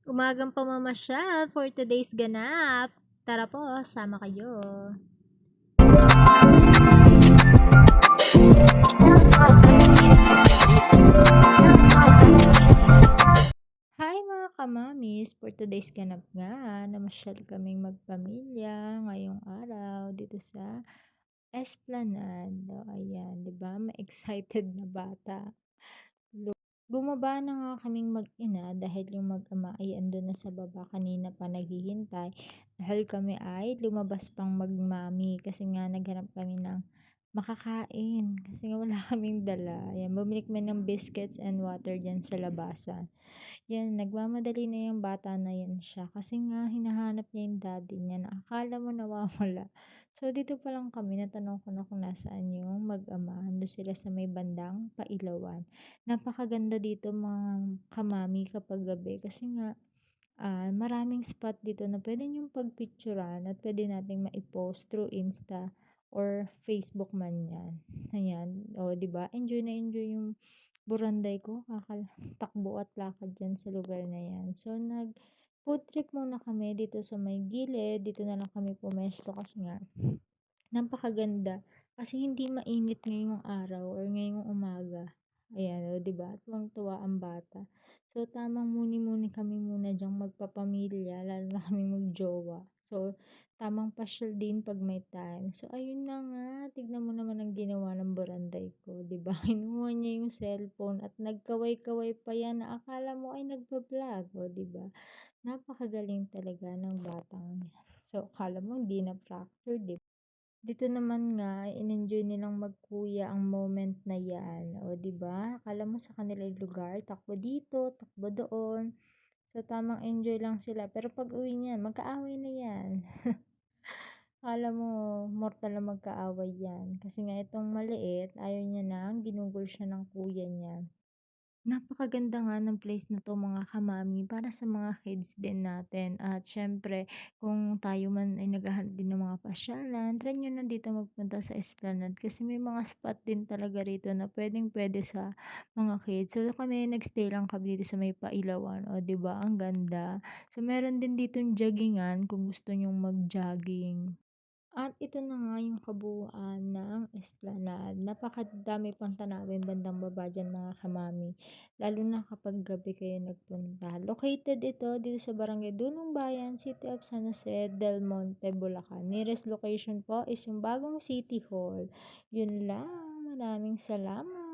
Umagang pamamasyal for today's ganap. Tara po, sama kayo. Hi mga kamamis! For today's ganap nga, namasyal kaming magpamilya ngayong araw dito sa Esplanade. O, ayan, di ba? May excited na bata. Bumaba na nga kaming mag-ina dahil yung mag-ama ay andun na sa baba kanina pa naghihintay. Dahil kami ay lumabas pang magmami kasi nga naghanap kami ng makakain. Kasi nga wala kaming dala. Ayan, bumili kami ng biscuits and water dyan sa labasan. Yan, nagmamadali na yung bata na yan siya. Kasi nga, hinahanap niya yung daddy niya na akala mo nawawala. So, dito pa lang kami, natanong ko na kung nasaan yung mag-ama. Doon sila sa may bandang Pailawan. Napakaganda dito mga kamami kapag gabi. Kasi nga, maraming spot dito na pwede niyong pagpicturan at pwede nating maipost through Insta or Facebook man yan. Ayan. O, di ba? Enjoy na enjoy yung buranday ko. Takbo at lakad dyan sa lugar na yan. So, food trip muna kami dito sa may gilid. Dito na lang kami pumesto kasi nga napakaganda. Kasi hindi mainit ngayong araw or ngayong umaga. Ayan, o, diba? Tuwang-tuwa ang bata. So, tamang muni-muni kami muna dyang magpapamilya, lalo na kaming magjowa. So, tamang pasyal din pag may time. So, ayun na nga. Tignan mo naman ang ginawa ng buranday ko, diba? Kinuha niya yung cellphone at nagkaway-kaway pa yan na akala mo ay nagpa-vlog, o, diba? Napakagaling talaga ng batang yan. So, akala mo hindi na fracture, diba? Dito naman nga, in-enjoy nilang magkuya ang moment na yan. O, di ba? Akala mo sa kanila yung lugar, takbo dito, takbo doon. So, tamang enjoy lang sila. Pero pag uwi niyan, magkaaway na yan. Akala mo, mortal na magkaaway yan. Kasi nga itong maliit, ayaw niya na, ginugol siya ng kuya niya. Napakaganda nga ng place na 'to mga kamami para sa mga kids din natin at siyempre kung tayo man ay naghahanap din ng mga pasyalan, try niyo na dito magpunta sa Esplanade kasi may mga spot din talaga rito na puwedeng-puwede sa mga kids. So kami nag-stay lang kami dito sa may Pailawan, oh, 'di ba ang ganda. So meron din ditong joggingan kung gusto niyong mag-jogging. At ito na nga yung kabuuan ng Esplanade. Napakadami pang tanawin bandang baba diyan mga kamami. Lalo na kapag gabi kayo nagpunta. Located ito dito sa Barangay Dulong Bayan, City of San Jose del Monte, Bulacan. Nearest location po is yung bagong City Hall. Yun lang. Maraming salamat.